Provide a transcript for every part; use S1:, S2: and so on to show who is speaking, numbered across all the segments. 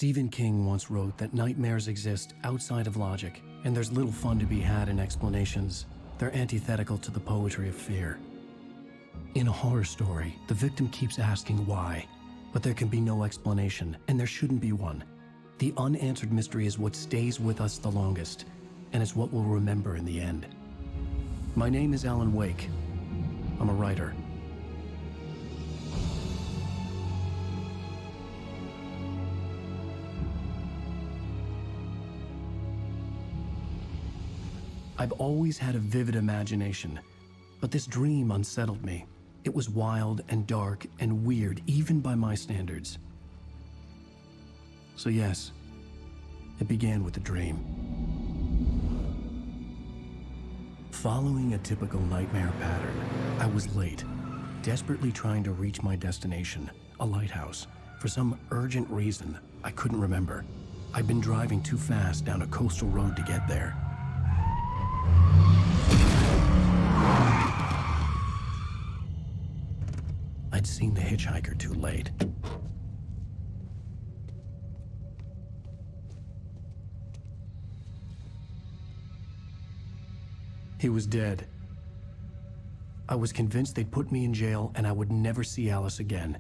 S1: Stephen King once wrote that nightmares exist outside of logic, and there's little fun to be had in explanations. They're antithetical to the poetry of fear. In a horror story, the victim keeps asking why, but there can be no explanation, and there shouldn't be one. The unanswered mystery is what stays with us the longest, and it's what we'll remember in the end. My name is Alan Wake. I'm a writer. I've always had a vivid imagination, but this dream unsettled me. It was wild and dark and weird, even by my standards. So yes, it began with a dream. Following a typical nightmare pattern, I was late, desperately trying to reach my destination, a lighthouse. For some urgent reason, I couldn't remember. I'd been driving too fast down a coastal road to get there. I'd seen the hitchhiker too late. He was dead. I was convinced they'd put me in jail and I would never see Alice again.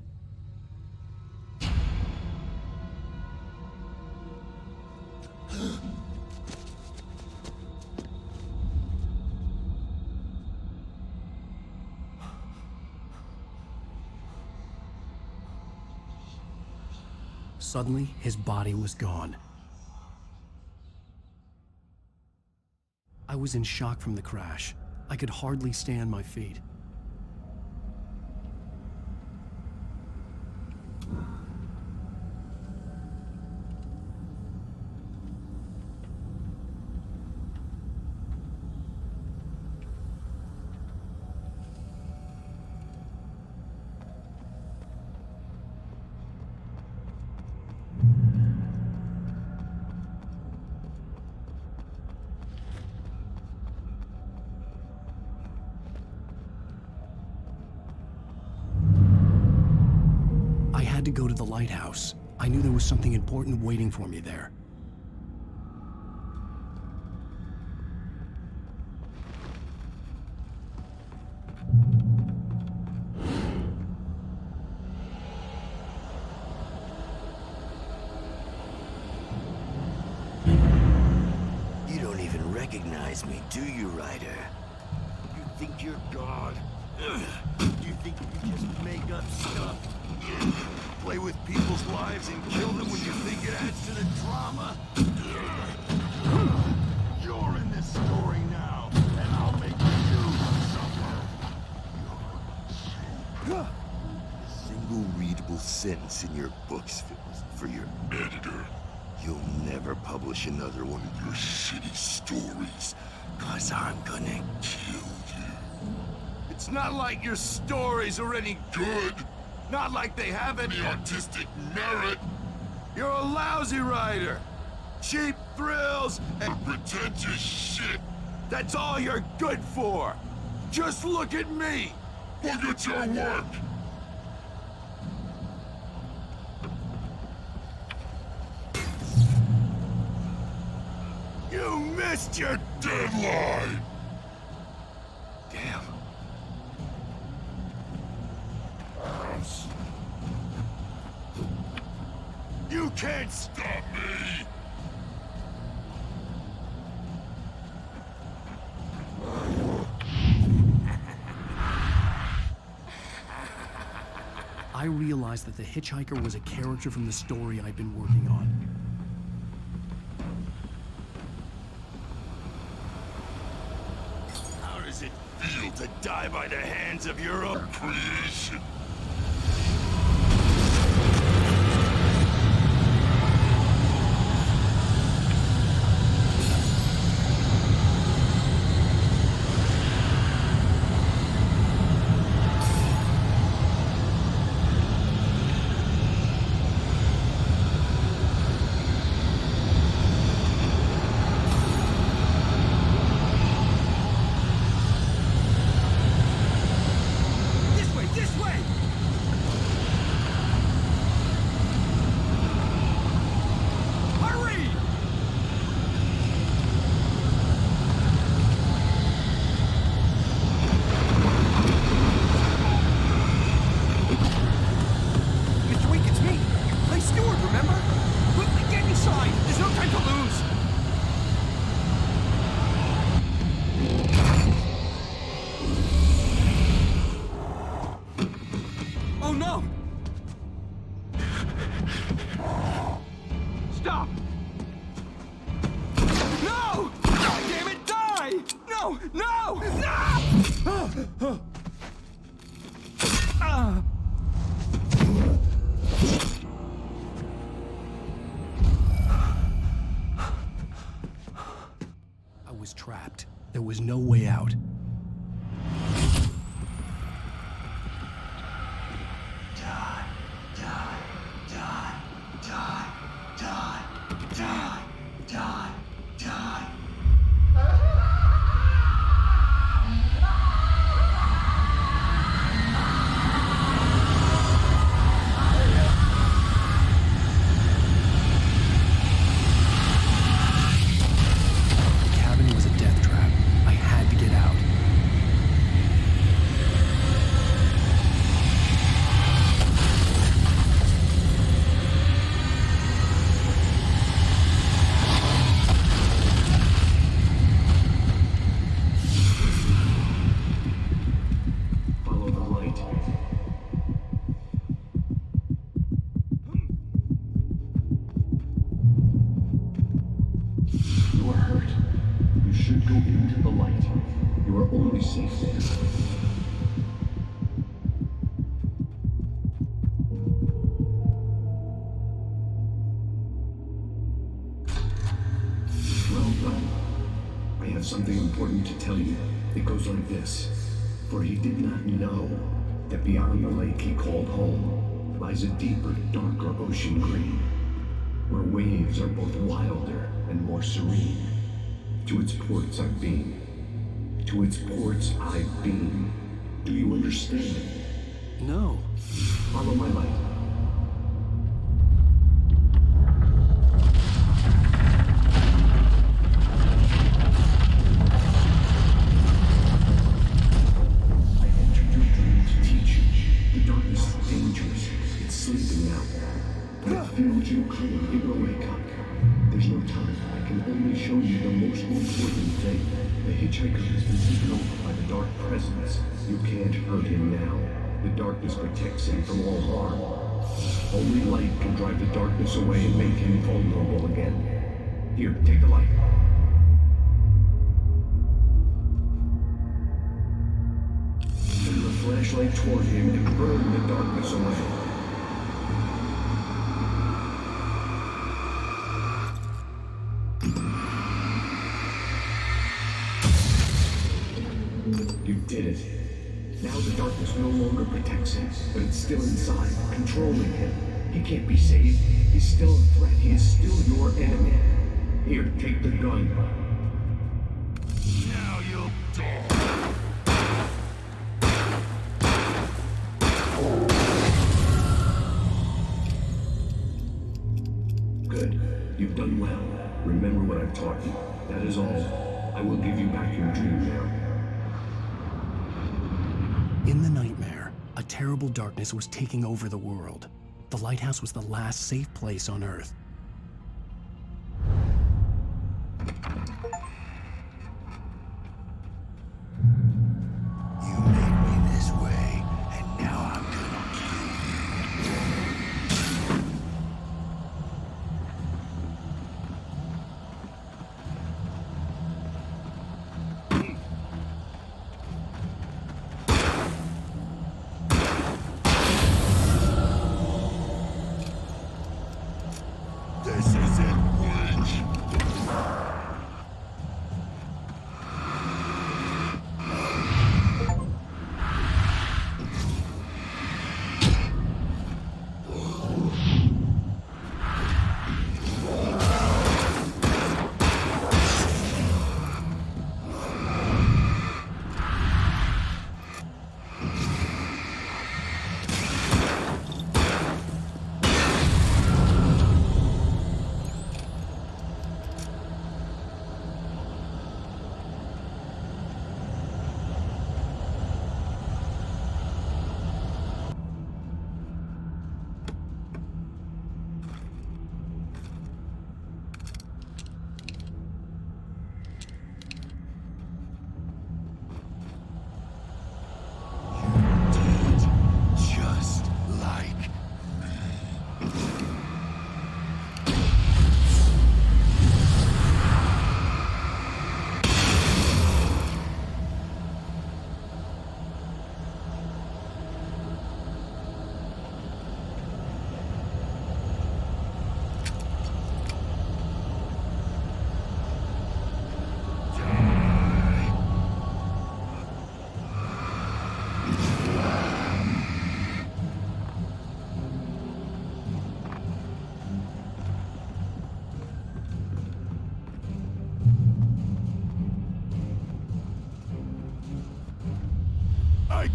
S1: Suddenly, his body was gone. I was in shock from the crash. I could hardly stay on my feet. I had to go to the lighthouse. I knew there was something important waiting for me there.
S2: You don't even recognize me, do you, Ryder?
S3: You think you're God? You think you just make up stuff? Play with people's lives and kill them when you think it adds to the drama? You're in this story now, and I'll make you suffer.
S2: A single readable sentence in your books if it wasn't for your editor. You'll never publish another one of your shitty stories, 'cause I'm gonna kill you.
S3: It's not like your stories are any good. Not like they have any artistic merit. You're a lousy writer. Cheap thrills and pretentious shit. That's all you're good for. Just look at me. Look at your work. You missed your deadline.
S2: Damn.
S3: You can't stop me!
S1: I realized that the hitchhiker was a character from the story I'd been working on.
S3: How does it feel to die by the hands of your own creation? This way!
S1: was trapped. There was no way out.
S2: Die, die, die, die, die, die, die, die.
S1: The cabin was a death trap. I had to get out.
S4: Follow the light. You are hurt. You should go into the light. You are only safe there. Well done. I have something important to tell you. It goes like this. For he did not know that beyond the lake he called home lies a deeper, darker ocean green, where waves are both wilder and more serene. To its ports I've been. To its ports I've been. Do you understand?
S1: No.
S4: Follow my light. I entered your dream to teach you. The darkness is dangerous. It's sleeping now. When it feels you coming, it will wake up. There's no time. I can only show you the most important thing. The hitchhiker has been taken over by the dark presence. You can't hurt him now. The darkness protects him from all harm. Only light can drive the darkness away and make him vulnerable again. Here, take the light. Turn the flashlight toward him and burn the darkness away. You did it. Now the darkness no longer protects him, but it's still inside, controlling him. He can't be saved. He's still a threat. He is still your enemy. Here, take the gun.
S3: Now you'll die.
S4: Good. You've done well. Remember what I've taught you. That is all. I will give you back your dream now.
S1: In the nightmare, a terrible darkness was taking over the world. The lighthouse was the last safe place on Earth.
S2: You made me this way, and now I'm gonna kill you.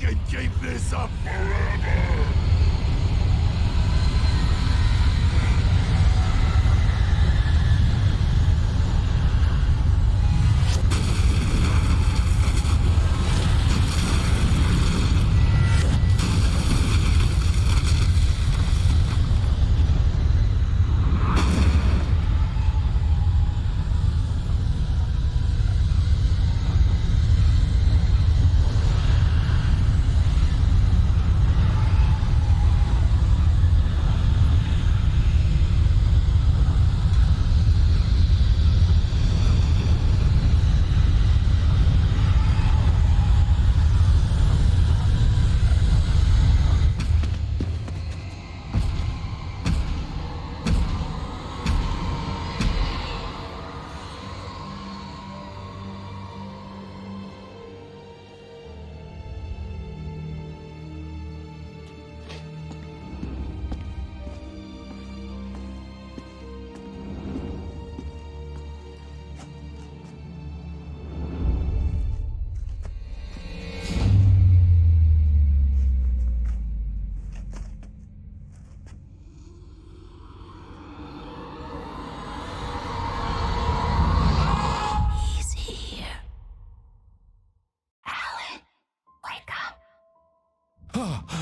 S3: can keep this up forever!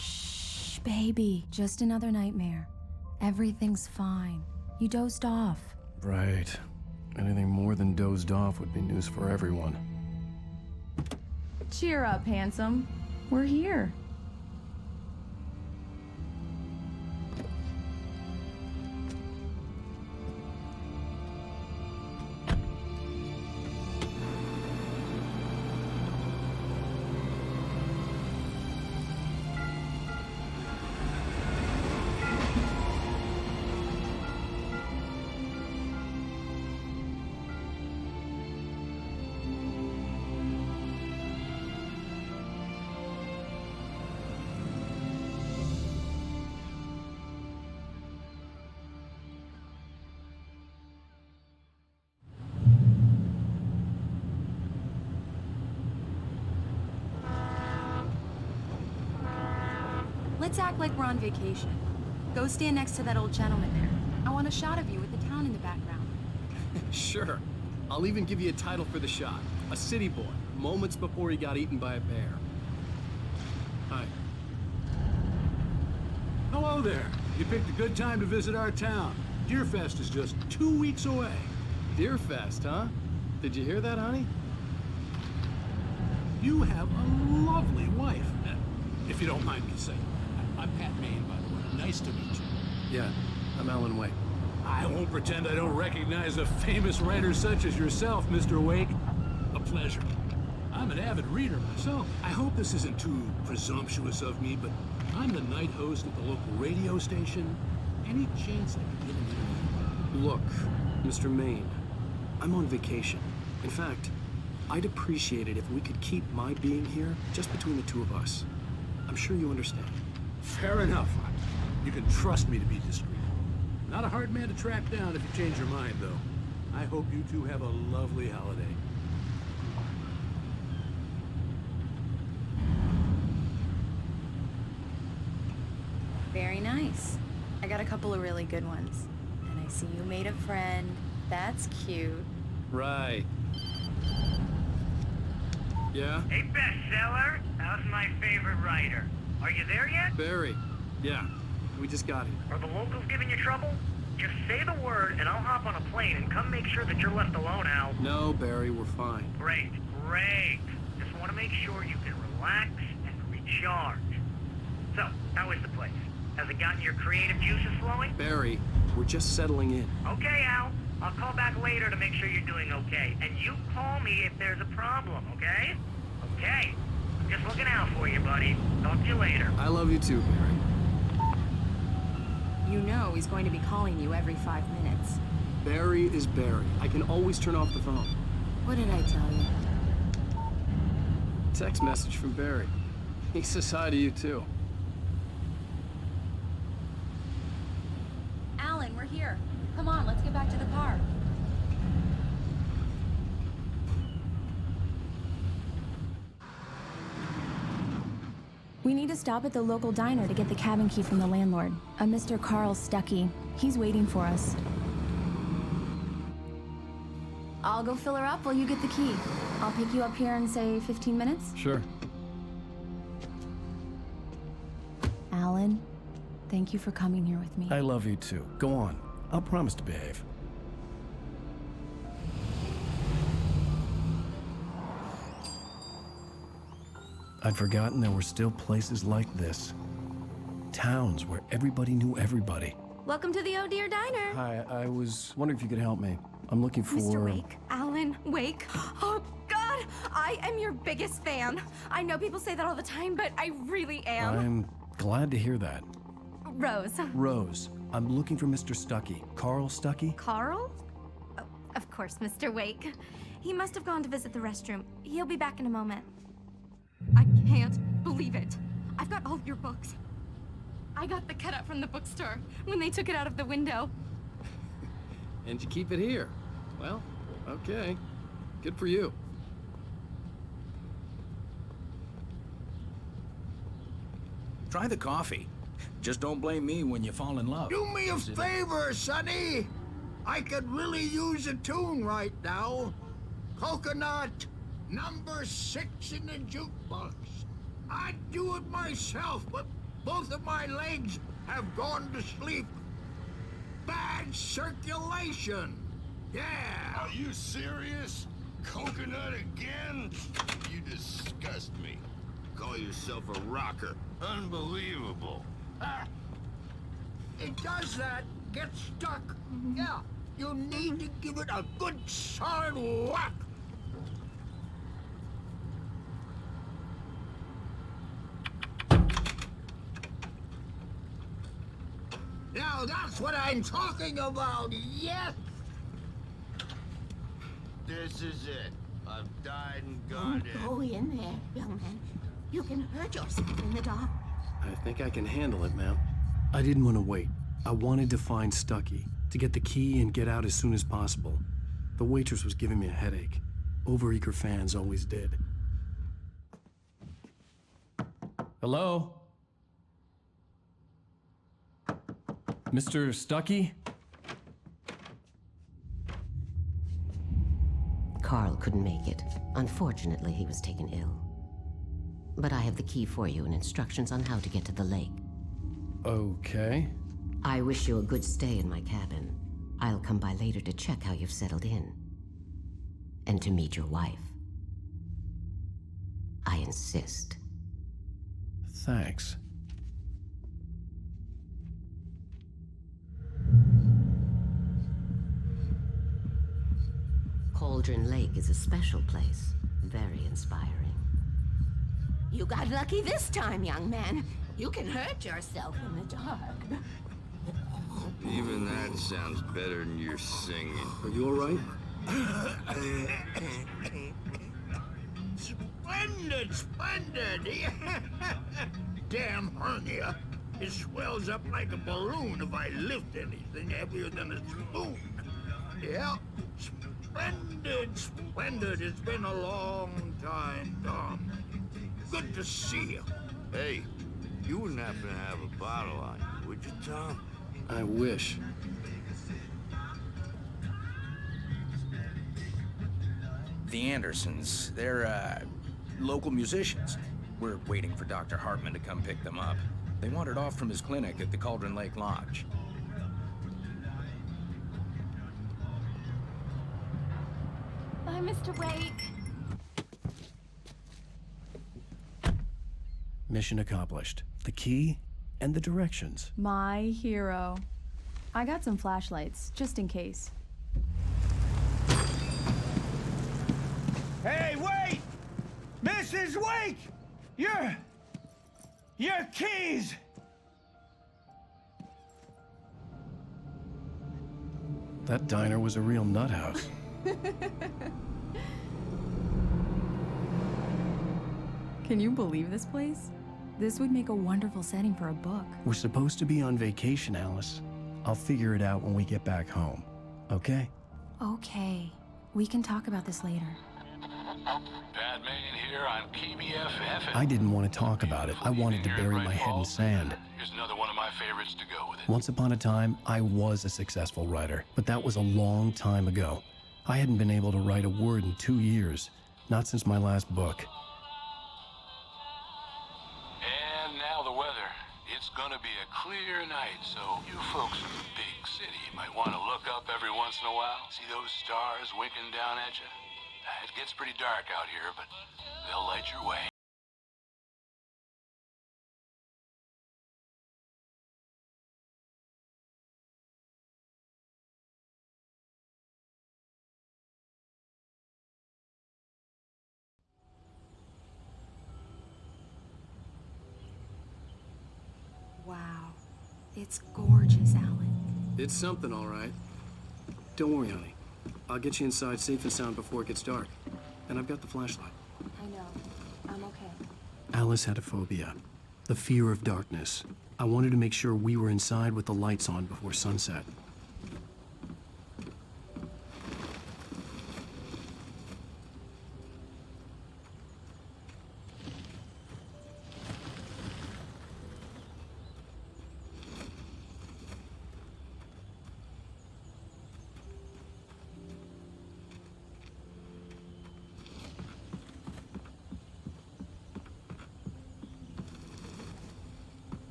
S5: Shh, baby. Just another nightmare. Everything's fine. You dozed off.
S1: Right. Anything more than dozed off would be news for everyone.
S5: Cheer up, handsome. We're here. Let's act like we're on vacation. Go stand next to that old gentleman there. I want a shot of you with the town in the background.
S6: Sure. I'll even give you a title for the shot. A city boy, moments before he got eaten by a bear. Hi.
S7: Hello there. You picked a good time to visit our town. Deerfest is just 2 weeks away.
S6: Deerfest, huh? Did you hear that, honey?
S7: You have a lovely wife, if you don't mind me saying. I'm Pat Maine, by the way. Nice to meet you.
S6: Yeah, I'm Alan Wake.
S7: I won't pretend I don't recognize a famous writer such as yourself, Mr. Wake. A pleasure. I'm an avid reader myself. I hope this isn't too presumptuous of me, but I'm the night host at the local radio station. Any chance I could get an interview?
S6: Look, Mr. Maine, I'm on vacation. In fact, I'd appreciate it if we could keep my being here just between the two of us. I'm sure you understand.
S7: Fair enough. You can trust me to be discreet. Not a hard man to track down if you change your mind, though. I hope you two have a lovely holiday.
S5: Very nice. I got a couple of really good ones. And I see you made a friend. That's cute.
S6: Right. Yeah?
S8: Hey, bestseller, how's my favorite writer? Are you there yet?
S6: Barry. Yeah, we just got here.
S8: Are the locals giving you trouble? Just say the word and I'll hop on a plane and come make sure that you're left alone, Al.
S6: No, Barry, we're fine.
S8: Great, great. Just want to make sure you can relax and recharge. So, how is the place? Has it gotten your creative juices flowing?
S6: Barry, we're just settling in.
S8: Okay, Al. I'll call back later to make sure you're doing okay. And you call me if there's a problem, okay? Okay. I'm just looking out for you, buddy. Talk to you later.
S6: I love you too, Barry.
S5: You know he's going to be calling you every 5 minutes.
S6: Barry is Barry. I can always turn off the phone.
S5: What did I tell you?
S6: Text message from Barry. He says hi to you too.
S5: Alan, we're here. Come on, let's get back to the car. We need to stop at the local diner to get the cabin key from the landlord, a Mr. Carl Stuckey. He's waiting for us. I'll go fill her up while you get the key. I'll pick you up here in, say, 15 minutes?
S1: Sure.
S5: Alan, thank you for coming here with me.
S1: I love you too. Go on. I'll promise to behave. I'd forgotten there were still places like this. Towns where everybody knew everybody.
S5: Welcome to the Oh Dear Diner.
S1: Hi, I was wondering if you could help me. I'm looking for...
S9: Mr. Wake, Alan Wake. Oh, God, I am your biggest fan. I know people say that all the time, but I really am.
S1: I'm glad to hear that.
S9: Rose.
S1: Rose, I'm looking for Mr. Stuckey. Carl Stuckey?
S9: Carl? Oh, of course, Mr. Wake. He must have gone to visit the restroom. He'll be back in a moment. I can't believe it. I've got all of your books. I got the cutout from the bookstore when they took it out of the window.
S6: And you keep it here. Well, okay. Good for you.
S10: Try the coffee. Just don't blame me when you fall in love.
S3: Do me a favor, Sonny. I could really use a tune right now. Coconut, number 6 in the jukebox. I'd do it myself, but both of my legs have gone to sleep. Bad circulation. Yeah.
S2: Are you serious? Coconut again? You disgust me. Call yourself a rocker. Unbelievable.
S3: Ah. It does that. Get stuck. Yeah. You need to give it a good solid whack. Now that's what I'm talking about, yes!
S2: This is it. I've died and gone in.
S11: Go in there, young man. You can hurt yourself in the dark.
S6: I think I can handle it, ma'am.
S1: I didn't want to wait. I wanted to find Stuckey, to get the key and get out as soon as possible. The waitress was giving me a headache. Overeager fans always did. Hello? Mr. Stuckey?
S11: Carl couldn't make it. Unfortunately, he was taken ill. But I have the key for you and instructions on how to get to the lake.
S1: Okay.
S11: I wish you a good stay in my cabin. I'll come by later to check how you've settled in. And to meet your wife. I insist.
S1: Thanks.
S11: Cauldron Lake is a special place. Very inspiring.
S9: You got lucky this time, young man. You can hurt yourself in the dark.
S2: Even that sounds better than your singing.
S6: Are you all right?
S3: Splendid, splendid! Damn hernia. It swells up like a balloon if I lift anything heavier than a spoon. Yeah, splendid, splendid. It's been a long time, Tom. Good to see you.
S2: Hey, you wouldn't happen to have a bottle on you, would you, Tom?
S6: I wish.
S10: The Andersons, they're, local musicians. We're waiting for Dr. Hartman to come pick them up. They wandered off from his clinic at the Cauldron Lake Lodge.
S9: Bye, Mr. Wake.
S1: Mission accomplished. The key and the directions.
S5: My hero. I got some flashlights, just in case.
S12: Hey, wait! Mrs. Wake! Your keys!
S1: That diner was a real nut house.
S5: Can you believe this place? This would make a wonderful setting for a book.
S1: We're supposed to be on vacation, Alice. I'll figure it out when we get back home. Okay?
S5: Okay. We can talk about this later.
S7: Batman here on KBFF.
S1: I didn't want to talk about it. I wanted to bury my head in sand.
S7: Here's another one of my favorites to go with it.
S1: Once upon a time, I was a successful writer, but that was a long time ago. I hadn't been able to write a word in 2 years, not since my last book.
S7: And now the weather. It's gonna be a clear night, so you folks in the big city might want to look up every once in a while. See those stars winking down at you? It gets pretty dark out here, but they'll light your way.
S5: Wow. It's gorgeous, Alan.
S6: It's something, all right. Don't worry, honey. I'll get you inside safe and sound before it gets dark. And I've got the flashlight.
S5: I know. I'm okay.
S1: Alice had a phobia, the fear of darkness. I wanted to make sure we were inside with the lights on before sunset.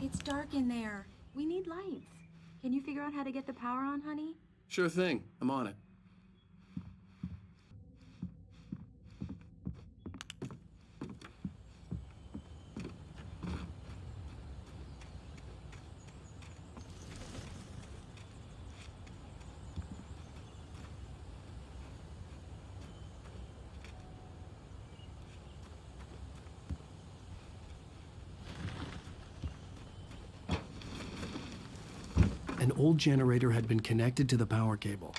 S5: It's dark in there. We need lights. Can you figure out how to get the power on, honey?
S6: Sure thing. I'm on it.
S1: An old generator had been connected to the power cable.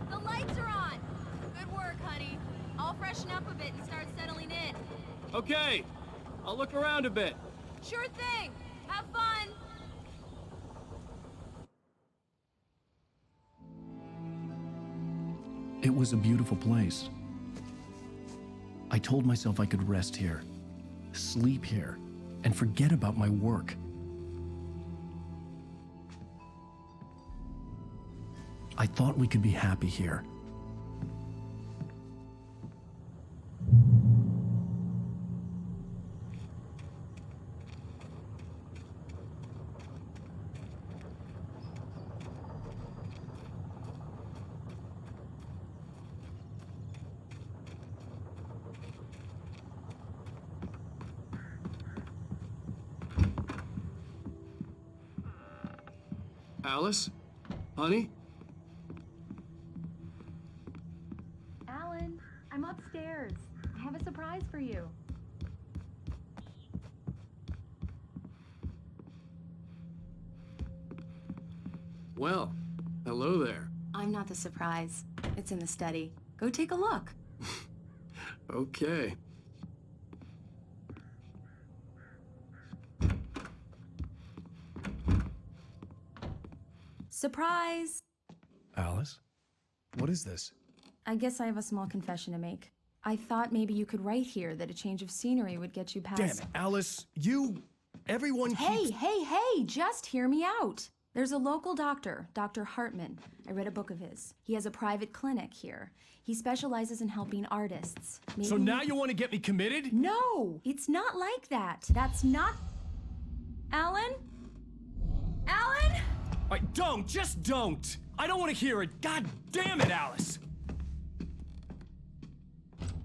S9: The lights are on! Good work, honey. I'll freshen up a bit and start settling in.
S6: Okay. I'll look around a bit.
S9: Sure thing! Have fun!
S1: It was a beautiful place. I told myself I could rest here, sleep here, and forget about my work. I thought we could be happy here.
S6: Alice? Honey?
S5: Alan, I'm upstairs. I have a surprise for you.
S6: Well, hello there.
S5: I'm not the surprise. It's in the study. Go take a look.
S6: Okay.
S5: Surprise!
S1: Alice? What is this?
S5: I guess I have a small confession to make. I thought maybe you could write here that a change of scenery would get you past...
S1: Damn it, Alice, everyone keeps...
S5: Hey, just hear me out. There's a local doctor, Dr. Hartman. I read a book of his. He has a private clinic here. He specializes in helping artists.
S1: So now you want to get me committed?
S5: No, it's not like that. That's not... Alan? Alan?
S1: Just don't! I don't want to hear it. God damn it, Alice!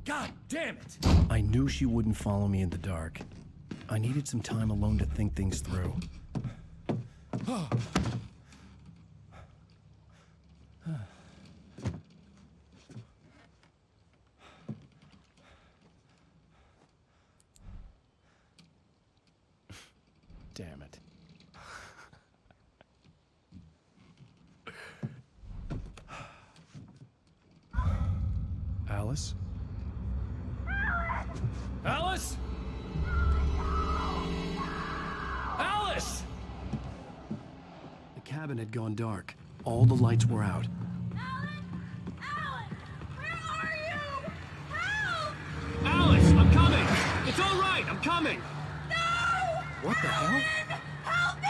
S1: God damn it! I knew she wouldn't follow me in the dark. I needed some time alone to think things through. Alice?
S7: Alice? Alice!
S1: The cabin had gone dark. All the lights were out.
S6: Alice, I'm coming! It's all right, I'm coming!
S9: No!
S1: What the hell?
S9: Help me!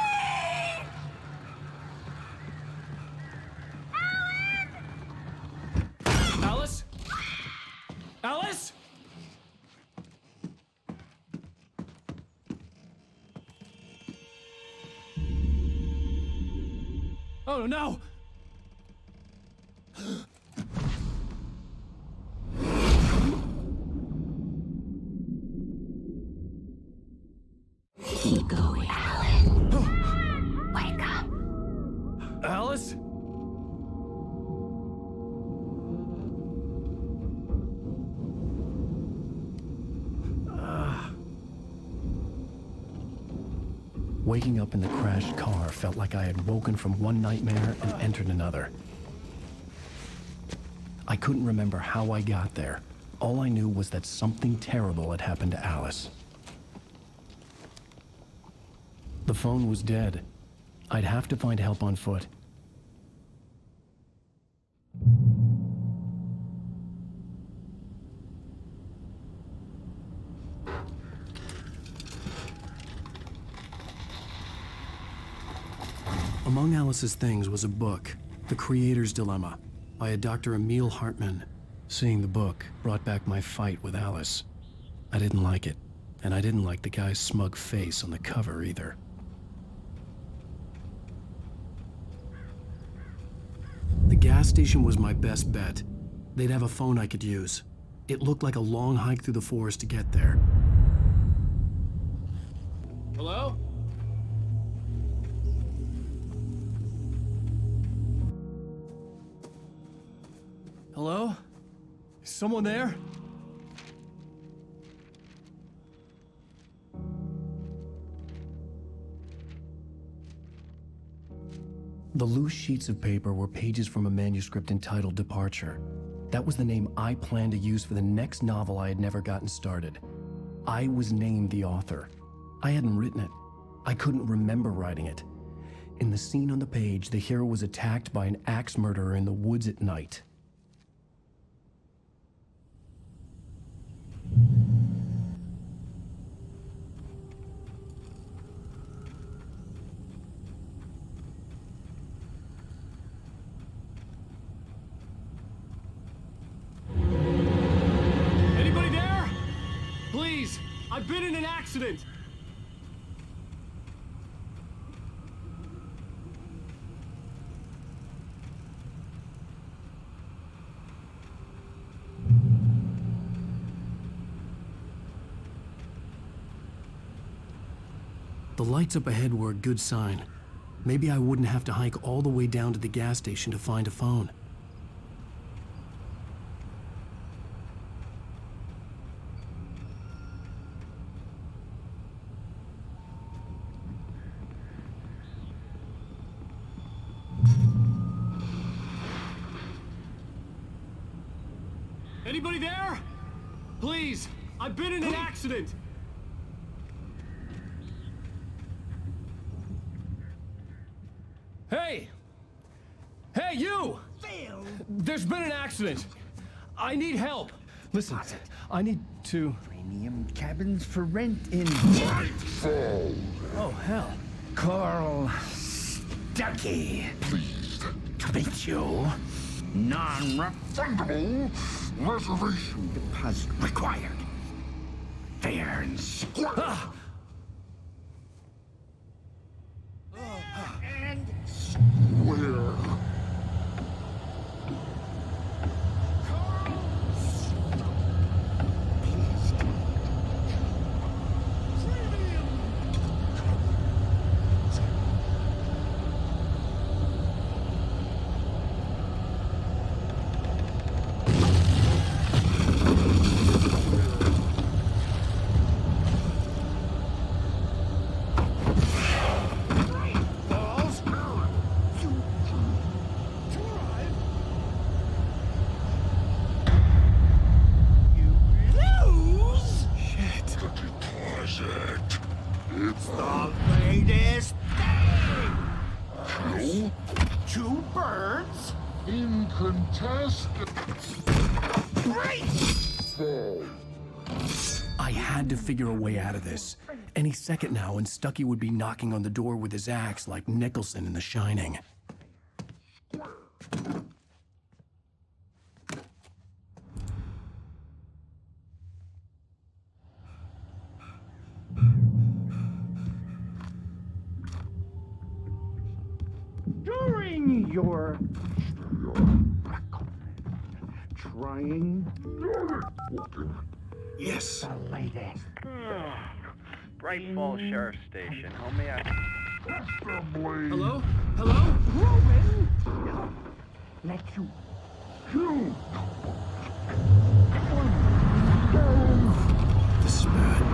S6: Alice? Alice? Oh no!
S11: Keep going.
S9: Wake up!
S6: Alice?
S1: Waking up in the crashed car felt like I had woken from one nightmare and entered another. I couldn't remember how I got there. All I knew was that something terrible had happened to Alice. The phone was dead. I'd have to find help on foot. Among Alice's things was a book, The Creator's Dilemma, by a Dr. Emil Hartman. Seeing the book brought back my fight with Alice. I didn't like it, and I didn't like the guy's smug face on the cover either. The gas station was my best bet. They'd have a phone I could use. It looked like a long hike through the forest to get there.
S6: Hello?
S1: Hello? Is someone there? The loose sheets of paper were pages from a manuscript entitled Departure. That was the name I planned to use for the next novel I had never gotten started. I was named the author. I hadn't written it. I couldn't remember writing it. In the scene on the page, the hero was attacked by an axe murderer in the woods at night.
S6: Anybody there? Please, I've been in an accident!
S1: The lights up ahead were a good sign. Maybe I wouldn't have to hike all the way down to the gas station to find a phone.
S6: Anybody there? Please, I've been in an accident! Hey! Hey, you!
S12: Phil!
S6: There's been an accident! I need help!
S1: Listen, I need to...
S12: Premium cabins for rent in
S2: Nightfall!
S1: Oh, hell.
S12: Carl Stuckey.
S2: Pleased
S12: To meet you. Non-refundable
S2: reservation
S12: deposit required. Fair and square. And
S2: where?
S1: had to figure a way out of this. Any second now, and Stucky would be knocking on the door with his axe like Nicholson in The Shining.
S12: During your trying
S6: Yes.
S12: the latest.
S13: Bright Falls Sheriff Station. How may I...
S6: Hello? Hello?
S12: Ruben! Let you go.
S6: This is bad.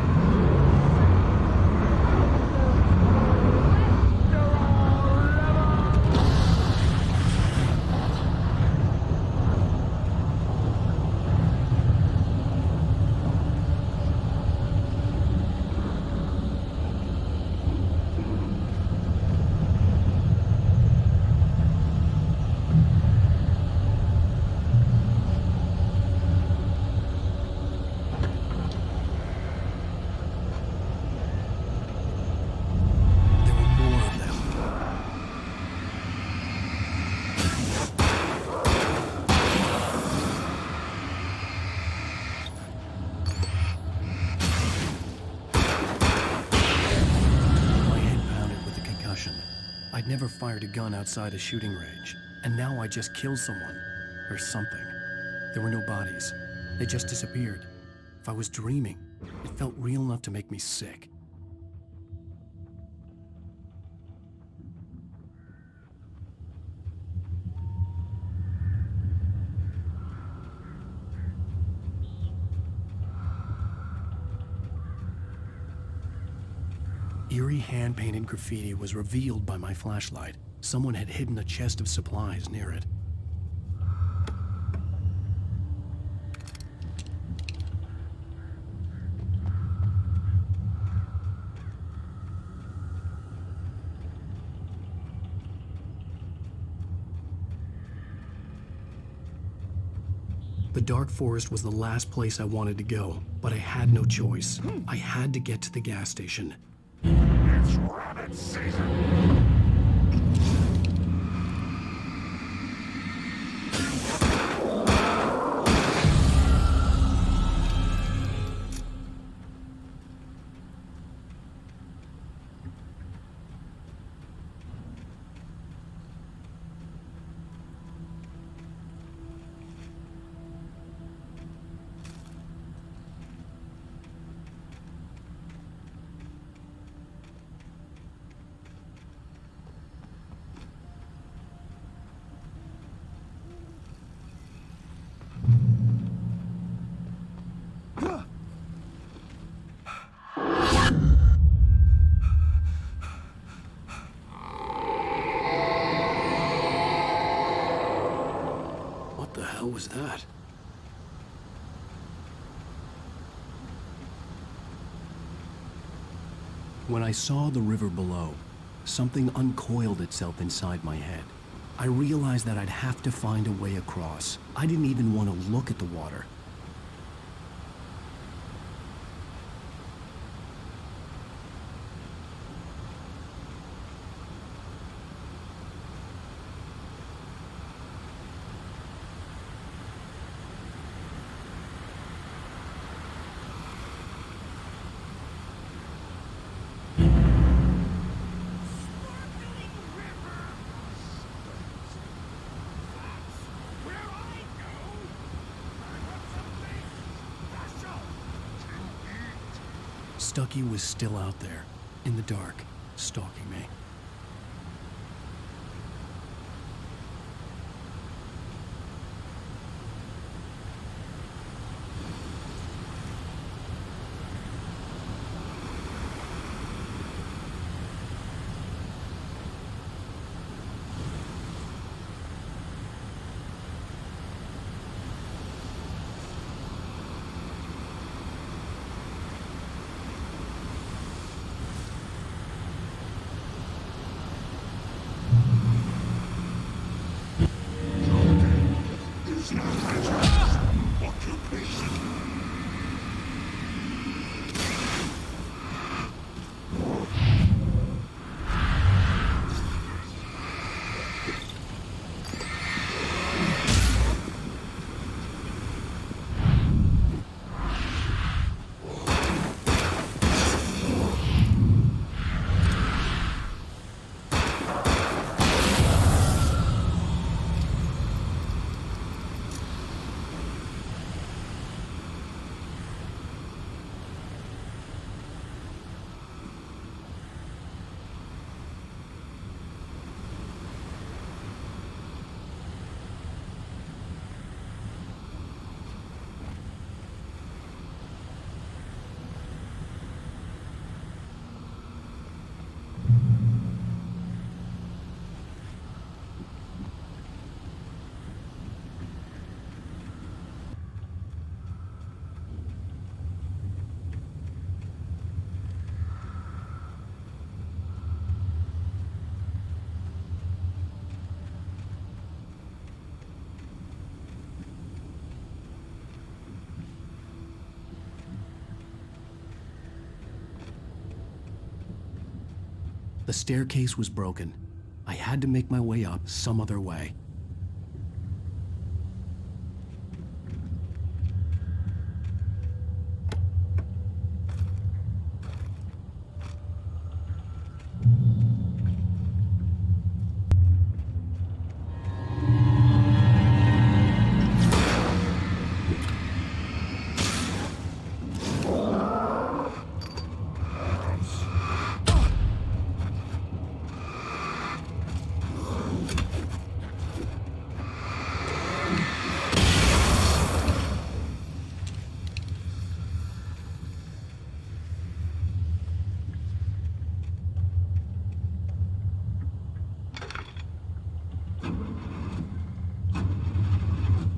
S1: I'd never fired a gun outside a shooting range, and now I just killed someone. Or something. There were no bodies. They just disappeared. If I was dreaming, it felt real enough to make me sick. Eerie hand-painted graffiti was revealed by my flashlight. Someone had hidden a chest of supplies near it. The dark forest was the last place I wanted to go, but I had no choice. I had to get to the gas station.
S12: It's rabbit season.
S6: What was that?
S1: When I saw the river below, something uncoiled itself inside my head. I realized that I'd have to find a way across. I didn't even want to look at the water. Stucky was still out there, in the dark, stalking me. The staircase was broken. I had to make my way up some other way.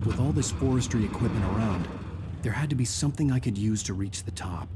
S1: With all this forestry equipment around, there had to be something I could use to reach the top.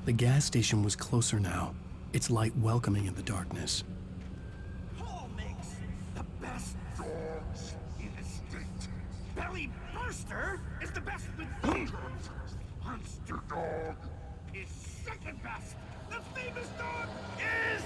S1: The gas station was closer now, its light welcoming in the darkness.
S12: Paul makes the best dogs in the state. Belly Burster is the best with Monster Dog is second best. The famous dog is...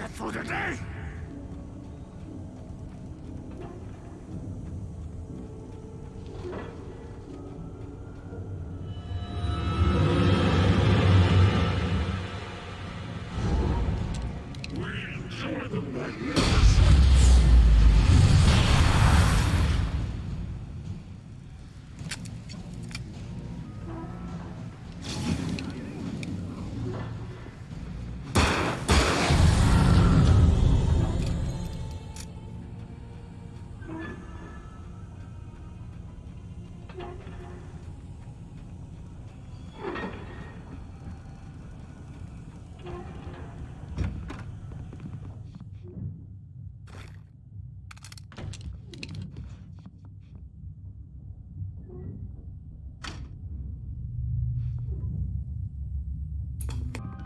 S12: get through the day.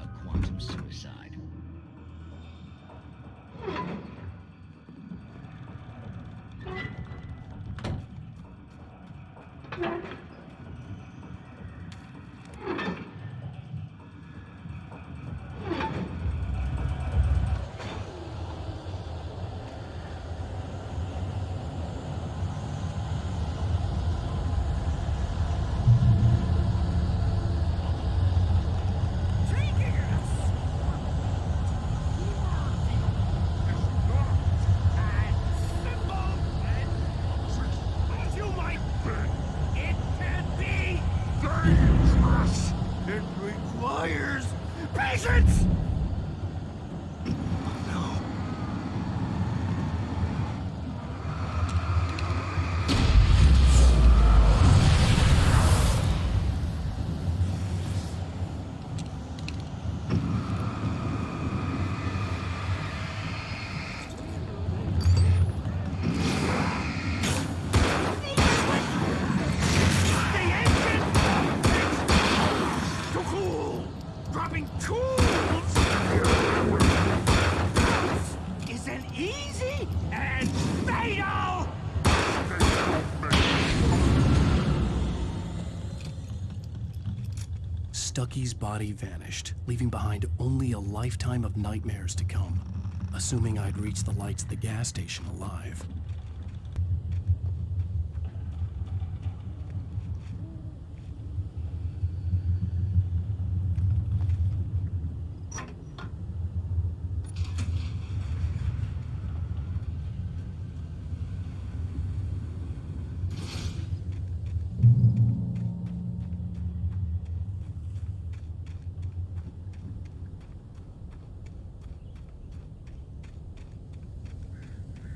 S14: A quantum suicide.
S12: It requires patience! Too cool! Dropping tools! Is an easy and fatal!
S1: Stucky's body vanished, leaving behind only a lifetime of nightmares to come, assuming I'd reached the lights at the gas station alive.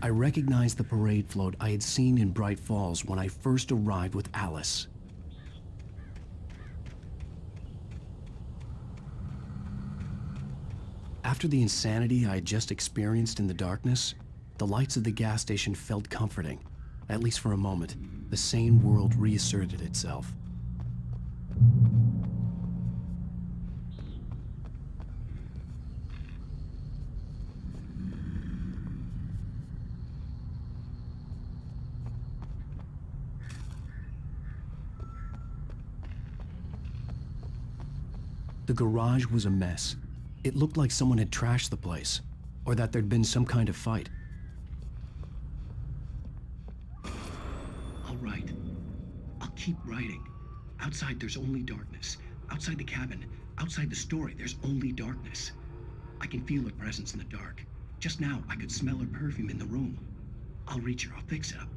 S1: I recognized the parade float I had seen in Bright Falls when I first arrived with Alice. After the insanity I had just experienced in the darkness, the lights of the gas station felt comforting. At least for a moment, the sane world reasserted itself. The garage was a mess. It looked like someone had trashed the place, or that there'd been some kind of fight.
S15: I'll write. I'll keep writing. Outside, there's only darkness. Outside the cabin, outside the story, there's only darkness. I can feel her presence in the dark. Just now, I could smell her perfume in the room. I'll reach her. I'll fix it up.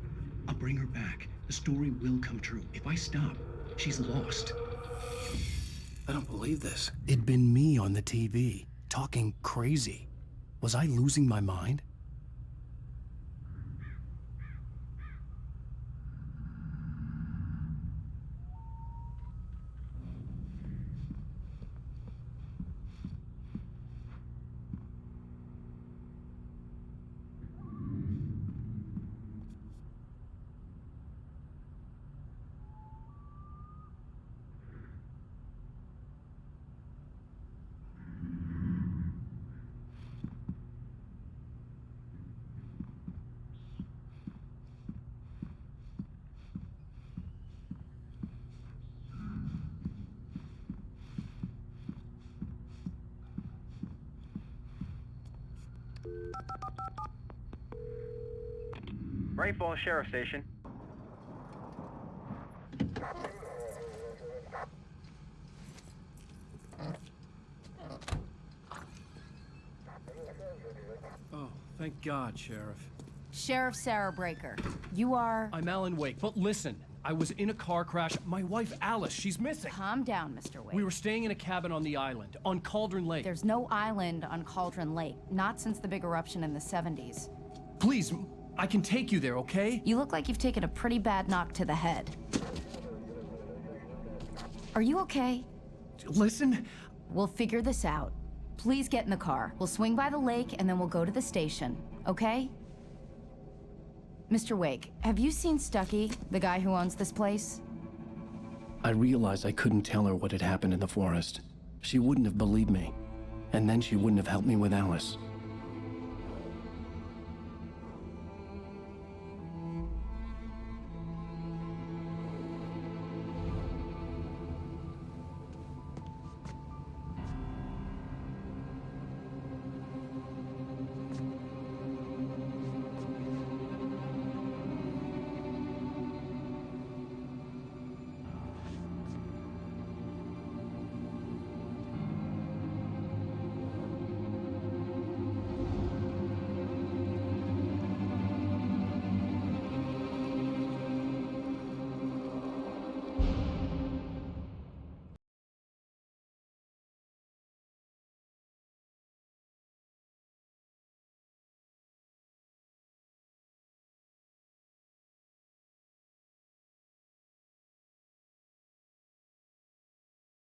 S15: I'll bring her back. The story will come true. If I stop, she's lost.
S6: I don't believe this.
S1: It'd been me on the TV, talking crazy. Was I losing my mind?
S13: Bright Falls Sheriff Station.
S6: Oh, thank God, Sheriff.
S16: Sheriff Sarah Breaker. You are...
S1: I'm Alan Wake, but listen. I was in a car crash. My wife, Alice, she's missing.
S16: Calm down, Mr. Wake.
S1: We were staying in a cabin on the island, on Cauldron Lake.
S16: There's no island on Cauldron Lake. Not since the big eruption in the 70s.
S1: Please, I can take you there, okay?
S16: You look like you've taken a pretty bad knock to the head. Are you okay?
S1: Listen.
S16: We'll figure this out. Please get in the car. We'll swing by the lake and then we'll go to the station, okay? Mr. Wake, have you seen Stucky, the guy who owns this place?
S1: I realized I couldn't tell her what had happened in the forest. She wouldn't have believed me. And then she wouldn't have helped me with Alice.